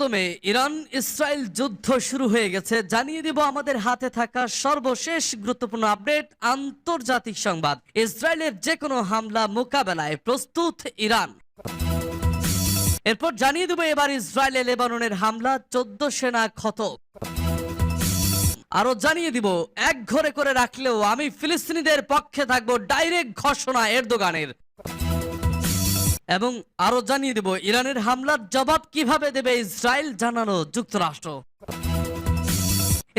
পুরোদমে Iran Israel যুদ্ধ শুরু হয়ে গেছে। জানিয়ে দিব আমাদের হাতে থাকা সর্বশেষ গুরুত্বপূর্ণ আপডেট, আন্তর্জাতিক সংবাদ। ইসরায়েলের যে কোনো হামলা মোকাবেলায় প্রস্তুত ইরান। এরপর জানিয়ে দেব এবার ইসরায়েলে লেবাননের হামলা, 14 সেনা ক্ষত। আরো জানিয়ে দিব এক ঘরে করে রাখলেও আমি ফিলিস্তিনিদের পক্ষে থাকবো, ডাইরেক্ট ঘোষণা এরদোগানের। এবং আরো জানিয়ে দেব ইরানের হামলার জবাব কিভাবে দেবে ইসরায়েল, জানানো যুক্তরাষ্ট্র।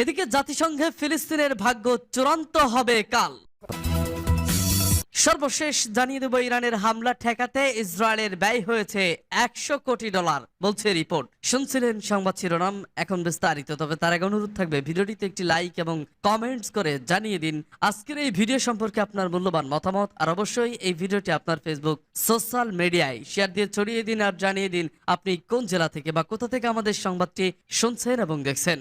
এদিকে জাতিসংঘে ফিলিস্তিনের ভাগ্য চূড়ান্ত হবে কাল। সর্বশেষ জানিয়ে দেব ইরানের হামলা ঠেকাতে ইসরায়েলের ব্যয় হয়েছে $100 কোটি, বলছে রিপোর্ট। শুনছিলেন সংবাদ শিরোনাম, এখন বিস্তারিত। তবে তার আগে অনুরোধ থাকবে ভিডিওটিতে একটি লাইক এবং কমেন্টস করে জানিয়ে দিন আজকের এই ভিডিও সম্পর্কে আপনার মূল্যবান মতামত। আর অবশ্যই এই ভিডিওটি আপনার ফেসবুক সোশ্যাল মিডিয়ায় শেয়ার দিয়ে ছড়িয়ে দিন আর জানিয়ে দিন আপনি কোন জেলা থেকে বা কোথা থেকে আমাদের সংবাদটি শুনছেন এবং দেখছেন।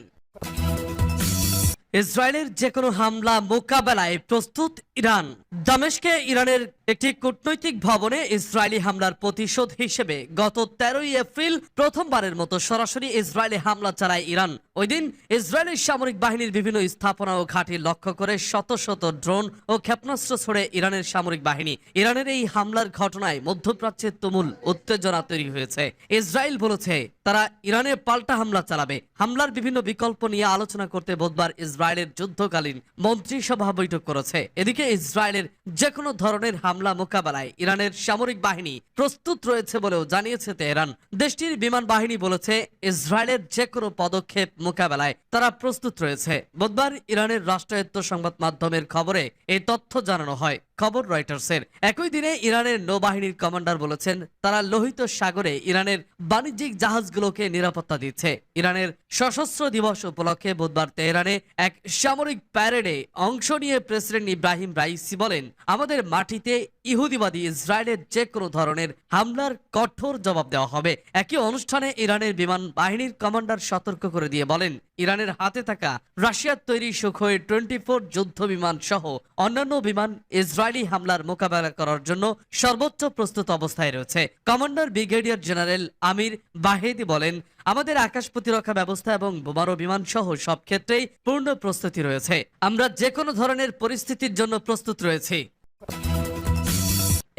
ইসরায়েলের যে কোনো হামলা মোকাবেলায় প্রস্তুত ইরান। দামেস্কে ইরানের একটি কূটনৈতিক ভবনে ইসরায়েলি হামলার প্রতিশোধ হিসেবে গত 13 এপ্রিল প্রথমবারের মতো সরাসরি ইসরায়েলে হামলা চালায় ইরান। ওই দিন ইসরায়েলের সামরিক বাহিনীর বিভিন্ন স্থাপনা ও ঘাঁটি লক্ষ্য করে শত শত ড্রোন ও ক্ষেপণাস্ত্র ছড়ে ইরানের সামরিক বাহিনী। ইরানের এই হামলার ঘটনায় মধ্যপ্রাচ্যে তুমুল উত্তেজনা তৈরি হয়েছে। ইসরায়েল বলেছে তারা ইরানে পাল্টা হামলা চালাবে। হামলার বিভিন্ন বিকল্প নিয়ে আলোচনা করতে বুধবার ইসরায়েলের যুদ্ধকালীন মন্ত্রিসভা বৈঠক করেছে। এদিকে ইসরায়েলের যে কোনো ধরনের হামলা মোকাবেলায় ইরানের সামরিক বাহিনী প্রস্তুত রয়েছে বলেও জানিয়েছে তেহরান। দেশটির বিমান বাহিনী বলেছে ইসরায়েলের যে কোনো পদক্ষেপ মোকাবেলায় তারা প্রস্তুত রয়েছে। বুধবার ইরানের রাষ্ট্রায়ত্ত সংবাদ মাধ্যমের খবরে এই তথ্য জানানো হয়। খবর রয়টার্সের। একই দিনে ইরানের নৌবাহিনীর কমান্ডার বলেছেন তারা লোহিত সাগরে ইরানের বাণিজ্যিক জাহাজগুলোকে নিরাপত্তা দিচ্ছে। ইরানের সশস্ত্র দিবস উপলক্ষে বুধবার তেহরানে এক সামরিক প্যারেডে অংশ নিয়ে প্রেসিডেন্ট ইব্রাহিম রাইসি বলেন, আমাদের মাটিতে ইহুদিবাদী ইসরায়েলের যে কোনো ধরনের হামলার কঠোর জবাব দেওয়া হবে। একই অনুষ্ঠানে ইরানের বিমান বাহিনীর কমান্ডার সতর্ক করে দিয়ে বলেন, ইরানের হাতে থাকা রাশিয়ার তৈরি সুখোই 24 যুদ্ধ বিমান সহ অন্যান্য বিমান ইসরায়েলি হামলার মোকাবেলা করার জন্য সর্বোচ্চ প্রস্তুত অবস্থায় রয়েছে। কমান্ডার ব্রিগেডিয়ার জেনারেল আমির বাহেদি বলেন, আমাদের আকাশ প্রতিরক্ষা ব্যবস্থা এবং বোমারু বিমান সহ সব ক্ষেত্রেই পূর্ণ প্রস্তুতি রয়েছে। আমরা যে কোনো ধরনের পরিস্থিতির জন্য প্রস্তুত রয়েছি।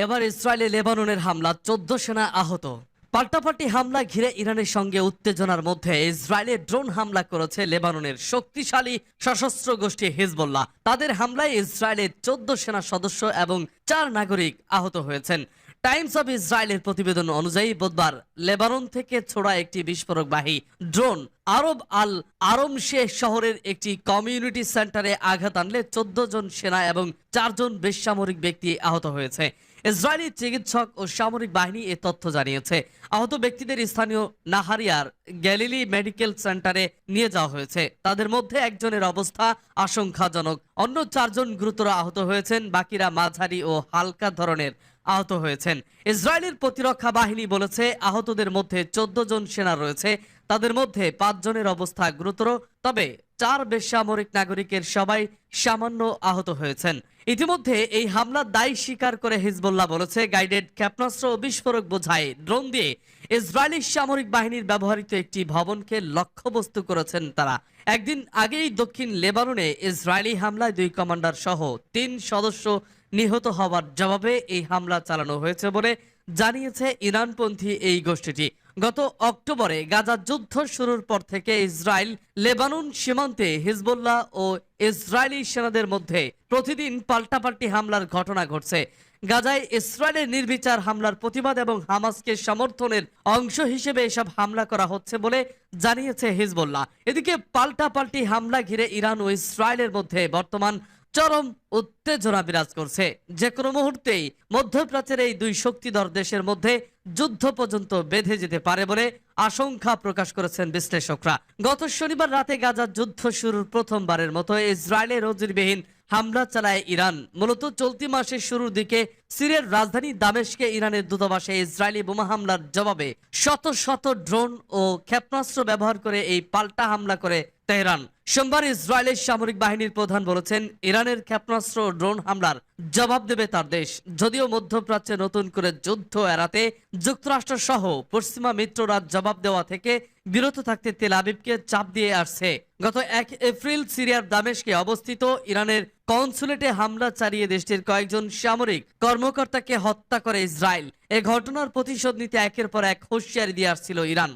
এবার ইসরায়েলে লেবাননের হামলা, 14 সেনা আহত। পাল্টাপাল্টি হামলা ঘিরে ইরানের সঙ্গে উত্তেজনার মধ্যে ইসরায়েলে ড্রোন হামলা করেছে লেবাননের শক্তিশালী সশস্ত্র গোষ্ঠী হিজবুল্লাহ। তাদের হামলায় ইসরায়েলের 14 সেনা সদস্য এবং 4 নাগরিক আহত হয়েছেন। টাইমস অব ইসরায়েলের প্রতিবেদন অনুযায়ী বুধবার লেবানন থেকে ছোড়া একটি বিস্ফোরকবাহী ড্রোন আরব আল আরমশে শহরের একটি কমিউনিটি সেন্টারে আঘাত আনলে 14 জন সেনা এবং 4 জন বেসামরিক ব্যক্তি আহত হয়েছে। ইসরায়েলি চিকিৎসক ও সামরিক বাহিনী এ তথ্য জানিয়েছে। আহত ব্যক্তিদের স্থানীয় নাহারিয়ার গ্যালিলি মেডিকেল সেন্টারে নিয়ে যাওয়া হয়েছে। তাদের মধ্যে একজনের অবস্থা আশঙ্কাজনক, অন্য 4 জন গুরুতর আহত হয়েছেন, বাকিরা মাঝারি ও হালকা ধরনের আহত হয়েছেন। ইসরায়েলের প্রতিরক্ষা বাহিনী বলেছে আহতদের মধ্যে 14 জন সেনা রয়েছে। তাদের মধ্যে 5 জনের অবস্থা গুরুতর, তবে 4 বেসামরিক নাগরিকের সবাই সামান্য আহত হয়েছেন। ইতিমধ্যে এই হামলার দায় স্বীকার করে হিজবুল্লাহ বলেছে গাইডেড ক্ষেপণাস্ত্র ও বিস্ফোরক বোঝাই ড্রোন দিয়ে ইসরায়েলি সামরিক বাহিনীর ব্যবহৃত একটি ভবনকে লক্ষ্যবস্তু করেছেন তারা। একদিন আগেই দক্ষিণ লেবাননে ইসরায়েলি হামলায় 2 কমান্ডার সহ 3 সদস্য নিহত হওয়ার জবাবে এই হামলা চালানো হয়েছে বলে জানিয়েছে ইরানপন্থী এই গোষ্ঠীটি। গত অক্টোবরে গাজা যুদ্ধ শুরুর পর থেকে ইসরায়েল লেবানন সীমান্তে হিজবুল্লাহ ও ইসরায়েলি সেনাদের মধ্যে প্রতিদিন পাল্টাপাল্টি হামলার ঘটনা ঘটছে। গাজায় ইসরায়েলের নির্বিচার হামলার প্রতিবাদ এবং হামাসকে সমর্থনের অংশ হিসেবে এসব হামলা করা হচ্ছে বলে জানিয়েছে হিজবুল্লাহ। এদিকে পাল্টাপাল্টি হামলা ঘিরে ইরান ও ইসরায়েলের মধ্যে বর্তমান চরম উত্তেজনা বিরাজ করছে। যে কোনো মুহূর্তেই মধ্যপ্রাচ্যের এই 2 শক্তিধর দেশের মধ্যে যুদ্ধ পর্যন্ত বেঁধে যেতে পারে বলে আশঙ্কা প্রকাশ করেছেন বিশ্লেষকরা। গত শনিবার রাতে গাজার যুদ্ধ শুরুর প্রথমবারের মতো ইসরায়েলের নজিরবিহীন হামলা চালায় ইরান। মূলত চলতি মাসের শুরুর দিকে সিরিয়ার রাজধানী দামেস্কে ইরানের দূতাবাসে ইসরায়েলি বোমা হামলার জবাবে শত শত ড্রোন ও ক্ষেপণাস্ত্র ব্যবহার করে এই পাল্টা হামলা করে তেহরান। সোমবার ইসরায়েলের সামরিক বাহিনীর প্রধান বলেছেন, ইরানের ক্ষেপণাস্ত্র ও ড্রোন হামলার জবাব দেবে তার দেশ। যদিও মধ্যপ্রাচ্যে নতুন করে যুদ্ধ এড়াতে যুক্তরাষ্ট্র সহ পশ্চিমা মিত্ররা জবাব দেওয়া থেকে বিরত থাকতে তেল আবিবকে চাপ দিয়ে আসছে। গত 1 এপ্রিল সিরিয়ার দামেস্কে অবস্থিত ইরানের কনসুলেটে হামলা চালিয়ে দেশটির কয়েকজন সামরিক কর্মকর্তাকে হত্যা করে ইসরায়েল। এ ঘটনার প্রতিশোধ নিতে একের পর এক হুঁশিয়ারি দিয়ে আসছিল ইরান।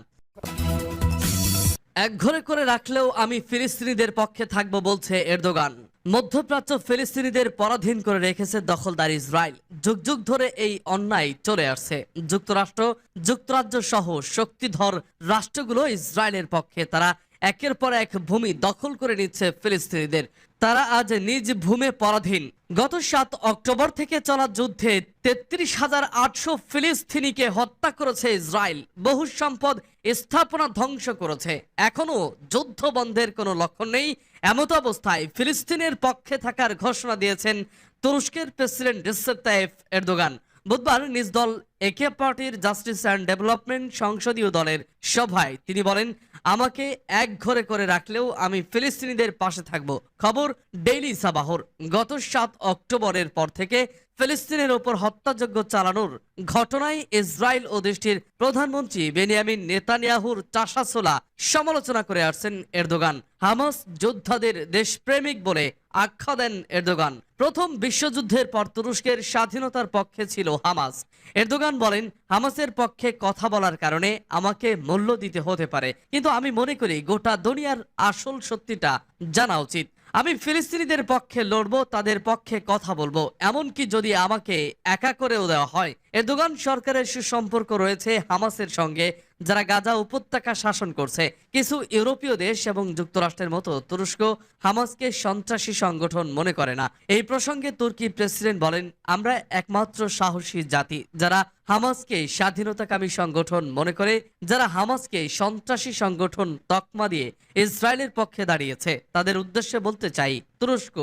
একঘরে করে রাখলেও আমি ফিলিস্তিনিদের পক্ষে থাকব বলছে এরদোগান। মধ্যপ্রাচ্য ফিলিস্তিনিদের পরাধীন করে রেখেছে দখলদার ইসরায়েল। যুগ যুগ ধরে এই অন্যায় চলে আসছে। যুক্তরাষ্ট্র, যুক্তরাজ্য সহ শক্তিধর রাষ্ট্রগুলো ইসরায়েলের পক্ষে। তারা একের পর এক ভূমি দখল করে নিচ্ছে ফিলিস্তিনিদের। তারা আজ নিজ ভূমে পরাধীন। গত 7 অক্টোবর থেকে চলা যুদ্ধে 33,800 ফিলিস্তিনিকে হত্যা করেছে ইসরায়েল। বহু সম্পদ স্থাপনা ধ্বংস করেছে। এখনো যুদ্ধ বন্ধের কোনো লক্ষণ নেই। এমত অবস্থায় ফিলিস্তিনের পক্ষে থাকার ঘোষণা দিয়েছেন তুরস্কের প্রেসিডেন্ট রিসেপ তাইয়েপ এরদোগান। বুধবার নিজ দল একে পার্টির জাস্টিস অ্যান্ড ডেভেলপমেন্ট সংসদীয় দলের সভায় তিনি বলেন, আমাকে একঘরে করে রাখলেও আমি ফিলিস্তিনিদের পাশে থাকব। খবর ডেইলি সাবাহর। গত 7 অক্টোবরের পর থেকে ফিলিস্তিনের ওপর হত্যাযজ্ঞ চালানোর ঘটনায় ইসরায়েল ও দেশটির প্রধানমন্ত্রী বেনিয়ামিন নেতানিয়াহুর চাষাছোলা সমালোচনা করে আসছেন এরদোগান। হামাস যোদ্ধাদের দেশপ্রেমিক বলে আখ্যা দেন এরদোগান। প্রথম বিশ্বযুদ্ধের পর তুরস্কের স্বাধীনতার পক্ষে ছিল হামাস। এরদোগান বলেন, হামাসের পক্ষে কথা বলার কারণে আমাকে মূল্য দিতে হতে পারে, কিন্তু আমি মনে করি গোটা দুনিয়ার আসল সত্যিটা জানা উচিত। আমি ফিলিস্তিনিদের পক্ষে লড়ব, তাদের পক্ষে কথা বলবো, এমনকি যদি আমাকে একা করেও দেওয়া হয়। এরদোগান সরকারের সুসম্পর্ক রয়েছে হামাসের সঙ্গে, যারা গাজা উপত্যকা শাসন করছে। কিছু ইউরোপীয় দেশ এবং যুক্তরাষ্ট্রের মতো তুরস্ক হামাসকে সন্ত্রাসী সংগঠন মনে করে না। এই প্রসঙ্গে তুর্কি প্রেসিডেন্ট বলেন, আমরা একমাত্র সাহসী জাতি যারা হামাসকে স্বাধীনতাকামী সংগঠন মনে করে, যারা হামাসকে সন্ত্রাসী সংগঠন তকমা দিয়ে ইসরায়েলের পক্ষে দাঁড়িয়েছে। তাদের উদ্দেশ্যে বলতে চাই, তুরস্ক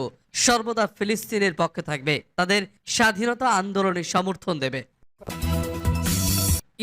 সর্বদা ফিলিস্তিনের পক্ষে থাকবে, তাদের স্বাধীনতা আন্দোলনে সমর্থন দেবে।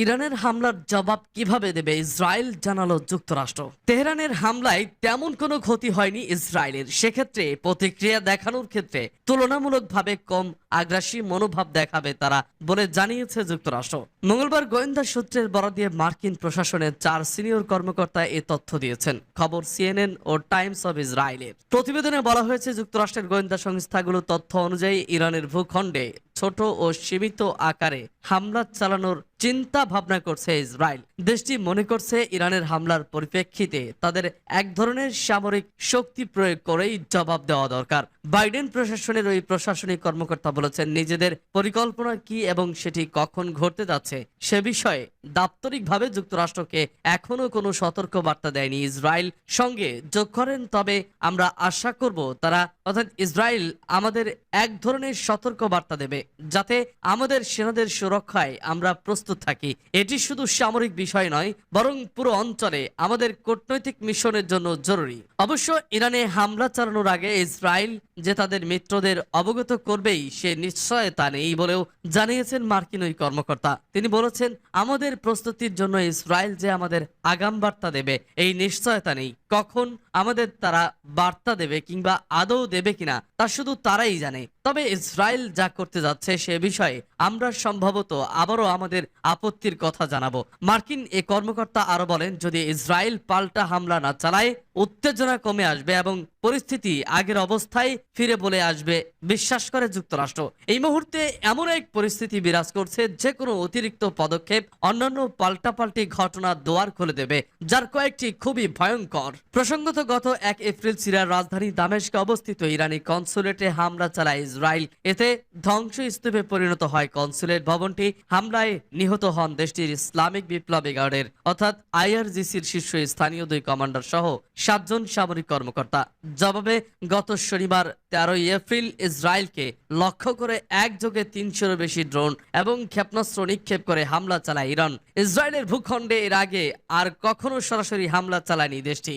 ইরানের হামলার জবাব কিভাবে দেবে ইসরায়েল, জানালো যুক্তরাষ্ট্র। তেহরানের হামলায় তেমন কোনো ক্ষতি হয়নি ইসরায়েলের। সেক্ষেত্রে প্রতিক্রিয়া দেখানোর ক্ষেত্রে তুলনামূলকভাবে কম আগ্রাসী মনোভাব দেখাবে তারা বলে জানিয়েছে যুক্তরাষ্ট্র। মঙ্গলবার গোয়েন্দা সূত্রের বরাত দিয়ে মার্কিন প্রশাসনের 4 সিনিয়র কর্মকর্তা এ তথ্য দিয়েছেন। খবর সিএনএন ও টাইমস অব ইসরায়েলের। প্রতিবেদনে বলা হয়েছে, যুক্তরাষ্ট্রের গোয়েন্দা সংস্থাগুলো তথ্য অনুযায়ী ইরানের ভূখণ্ডে ছোট ও সীমিত আকারে হামলা চালানোর চিন্তা ভাবনা করছে ইসরায়েল। দেশটি মনে করছে ইরানের হামলার পরিপ্রেক্ষিতে তাদের এক ধরনের সামরিক শক্তি প্রয়োগ করেই জবাব দেওয়া দরকার। বাইডেন প্রশাসনের ওই প্রশাসনিক কর্মকর্তা বলেছেন, নিজেদের পরিকল্পনা কি এবং সেটি কখন ঘটতে যাচ্ছে সে বিষয়ে দাপ্তরিকভাবে যুক্তরাষ্ট্রকে এখনো কোনো সতর্ক বার্তা দেয়নি। ইসরায়েল সঙ্গে যোগ করেন, তবে আমরা আশা করব তারা অর্থাৎ ইসরায়েল আমাদের এক ধরনের সতর্ক বার্তা দেবে, যাতে আমাদের সেনাদের সুরক্ষায় আমরা প্রস্তুত থাকি। এটি শুধু সামরিক বিষয় নয়, বরং পুরো অঞ্চলে আমাদের কূটনৈতিক মিশনের জন্য জরুরি। অবশ্য ইরানে হামলা চালানোর আগে ইসরায়েল যে তাদের মিত্রদের অবগত করবেই সে নিশ্চয়তা নেই বলেও জানিয়েছেন মার্কিন ওই কর্মকর্তা। তিনি বলেছেন, আমাদের প্রস্তুতির জন্য ইসরায়েল যে আমাদের আগাম বার্তা দেবে এই নিশ্চয়তা নেই। কখন আমাদের তারা বার্তা দেবে কিংবা আদৌ দেবে কিনা তা শুধু তারাই জানে। তবে ইসরায়েল যা করতে যাচ্ছে সে বিষয়ে আমরা সম্ভবত আবারও আমাদের আপত্তির কথা জানাবো। মার্কিন এ কর্মকর্তা আরো বলেন, যদি ইসরায়েল পাল্টা হামলা না চালায় উত্তেজনা কমে আসবে এবং পরিস্থিতি আগের অবস্থায় ফিরে বলে আসবে বিশ্বাস করে যুক্তরাষ্ট্র। এই মুহূর্তে এমন এক পরিস্থিতি বিরাজ করছে, যে কোনো অতিরিক্ত পদক্ষেপ অন্যান্য পাল্টাপাল্টি ঘটনা দুয়ার খুলে দেবে, যার কয়েকটি খুবই ভয়ঙ্কর। প্রসঙ্গত গত 1 এপ্রিল সিরিয়ার রাজধানী দামেস্কে অবস্থিত ইরানি কনসুলেটে হামলা চালায় ইসরায়েল। এতে ধ্বংসস্তূপে পরিণত হয় কনসুলেট ভবনটি। হামলায় নিহত হন দেশটির ইসলামিক বিপ্লবী গার্ডের অর্থাৎ IRGCর শীর্ষস্থানীয় 2 কমান্ডার সহ 7 জন সামরিক কর্মকর্তা। জবাবে গত শনিবার 13 এপ্রিল ইসরায়েলকে লক্ষ্য করে একযোগে 300-এরও বেশি ড্রোন এবং ক্ষেপণাস্ত্র নিক্ষেপ করে হামলা চালায় ইরান। ইসরায়েলের ভূখণ্ডে এর আগে আর কখনো সরাসরি হামলা চালায়নি দেশটি।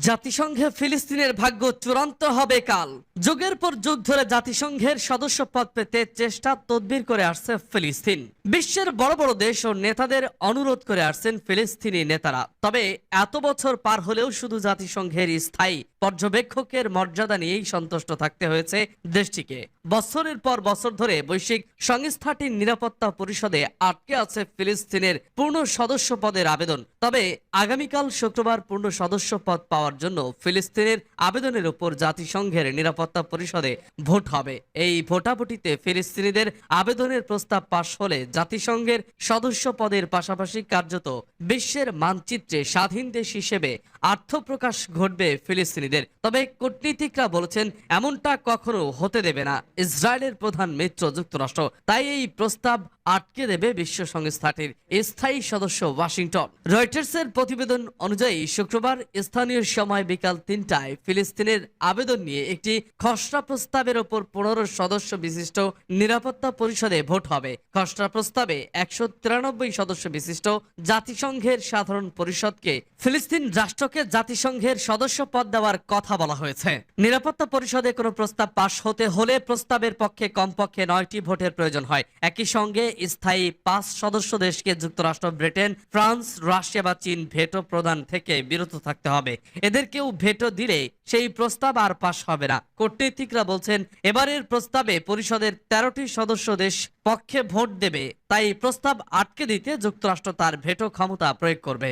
জাতিসংঘে ফিলিস্তিনের ভাগ্য চূড়ান্ত হবে কাল। যুগের পর যুগ ধরে জাতিসংঘের সদস্য পদ পেতে চেষ্টা তদবির করে আসছে ফিলিস্তিন। বিশ্বের বড় বড় দেশ ও নেতাদের অনুরোধ করে আসছেন ফিলিস্তিনি নেতারা। তবে এত বছর পার হলেও শুধু জাতিসংঘের স্থায়ী পর্যবেক্ষকের মর্যাদা নিয়েই সন্তুষ্ট থাকতে হয়েছে দেশটিকে। বছরের পর বছর ধরে বৈশ্বিক সংস্থাটির নিরাপত্তা পরিষদে আটকে আছে ফিলিস্তিনের পূর্ণ সদস্য পদের আবেদন। তবে আগামীকাল শুক্রবার পূর্ণ সদস্য পদ পাওয়ার জন্য ফিলিস্তিনের আবেদনের উপর জাতিসংঘের নিরাপত্তা পরিষদে ভোট হবে। এই ভোটাভুটিতে ফিলিস্তিনিদের আবেদনের প্রস্তাব পাশ হলে জাতিসংঘের সদস্য পদের পাশাপাশি কার্যত বিশ্বের মানচিত্রে স্বাধীন দেশ হিসেবে আত্মপ্রকাশ ঘটবে ফিলিস্তিনিদের। তবে কূটনীতিকরা বলেছেন এমনটা কখনো হতে দেবে না ইসরায়েলের প্রধান মিত্র যুক্তরাষ্ট্র। তাই এই প্রস্তাব আটকে দেবে বিশ্ব সংস্থাটির স্থায়ী সদস্য ওয়াশিংটন। রয়টার্সের প্রতিবেদন অনুযায়ী শুক্রবার স্থানীয় সময় বিকাল 3টায় ফিলিস্তিনের আবেদন নিয়ে একটি খসড়া প্রস্তাবের ওপর 15 সদস্য বিশিষ্ট নিরাপত্তা পরিষদে ভোট হবে। খসড়া প্রস্তাবে 193 সদস্য বিশিষ্ট জাতিসংঘের সাধারণ পরিষদকে ফিলিস্তিন রাষ্ট্রকে জাতিসংঘের সদস্য পদ দেওয়ার কথা বলা হয়েছে। নিরাপত্তা পরিষদে কোনো প্রস্তাব পাশ হতে হলে প্রস্তাবের পক্ষে কমপক্ষে 9টি ভোটের প্রয়োজন হয়। একই সঙ্গে স্থায়ী 5 সদস্য দেশকে যুক্তরাষ্ট্র, ব্রিটেন, ফ্রান্স, রাশিয়া বা চীন ভেটো প্রদান থেকে বিরত থাকতে হবে। এদের কেউ ভেটো দিলে সেই প্রস্তাব আর পাশ হবে না। কূটনীতিকরা বলছেন এবারের প্রস্তাবে পরিষদের 13টি সদস্য দেশ পক্ষে ভোট দেবে। তাই প্রস্তাব আটকে দিতে যুক্তরাষ্ট্র তার ভেটো ক্ষমতা প্রয়োগ করবে।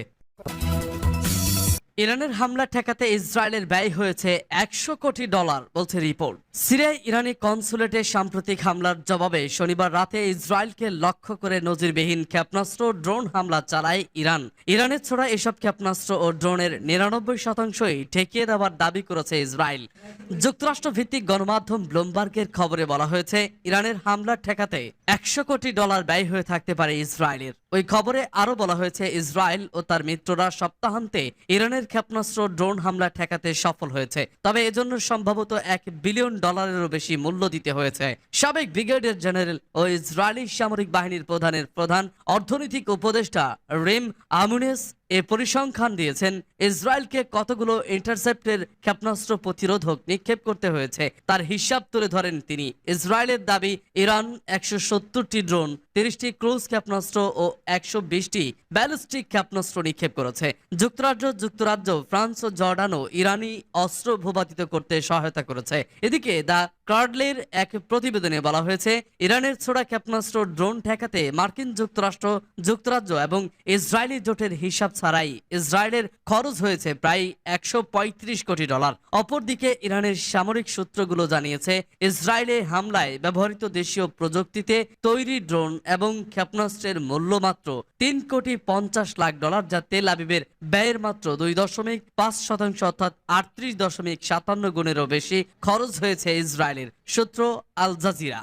ইরানের হামলা ঠেকাতে ইসরায়েলের ব্যয় হয়েছে $100 কোটি, বলছে রিপোর্ট। সিরিয়ায় ইরানি কনসুলেটে সাম্প্রতিক হামলার জবাবে শনিবার রাতে ইসরায়েলকে লক্ষ্য করে নজিরবিহীন ক্ষেপণাস্ত্র ড্রোন হামলা চালায় ইরান। ইরানের ছোড়া এসব ক্ষেপণাস্ত্র ও ড্রোনের 99%ই ঠেকিয়ে দেওয়ার দাবি করেছে ইসরায়েল। যুক্তরাষ্ট্র ভিত্তিক গণমাধ্যম ব্লুমবার্গের খবরে বলা হয়েছে ইরানের হামলা ঠেকাতে $100 কোটি ব্যয় হয়ে থাকতে পারে ইসরায়েলের। ওই খবরে আরো বলা হয়েছে ইসরায়েল ও তার মিত্ররা সপ্তাহান্তে ইরানের ক্ষেপণাস্ত্র ড্রোন হামলা ঠেকাতে সফল হয়েছে। তবে এজন্য সম্ভবত $1 বিলিয়ন বেশি মূল্য দিতে হয়েছে। সাবেক ব্রিগেডিয়ার জেনারেল ও ইসরায়েলি সামরিক বাহিনীর প্রধান অর্থনৈতিক উপদেষ্টা রিম আমুনেস এ পরিসংখ্যান দিয়েছেন। ইসরায়েলকে কতগুলো ইন্টারসেপ্টের ক্ষেপণাস্ত্র প্রতিরোধক নিক্ষেপ করতে হয়েছে তার হিসাব তুলে ধরেন তিনি। ইসরায়েলের দাবি ইরান 170টি ড্রোন, 30টি ক্রুজ ক্ষেপণাস্ত্র ও 120টি ব্যালিস্টিক ক্ষেপণাস্ত্র নিক্ষেপ করেছে। যুক্তরাজ্য, ফ্রান্স ও জর্ডানও ইরানি অস্ত্র ভূপাতিত করতে সহায়তা করেছে। এদিকে দ্য কার্ডলের এক প্রতিবেদনে বলা হয়েছে ইরানের ছোড়া ক্ষেপণাস্ত্র ড্রোন ঠেকাতে মার্কিন যুক্তরাজ্য এবং ইসরায়েলি জোটের হিসাব ছাড়াই ইসরায়েলের খরচ হয়েছে প্রায় $135 কোটি। অপরদিকে ইরানের সামরিক সূত্রগুলো জানিয়েছে ইসরায়েলে হামলায় ব্যবহৃত দেশীয় প্রযুক্তিতে তৈরি ড্রোন এবং ক্ষেপণাস্ত্রের মূল্য মাত্র $3,50,00,000, যা তেল আবিবের ব্যয়ের মাত্র 2.5% অর্থাৎ 38.57 গুণেরও বেশি খরচ হয়েছে ইসরায়েলের। সূত্র আল জাজিরা।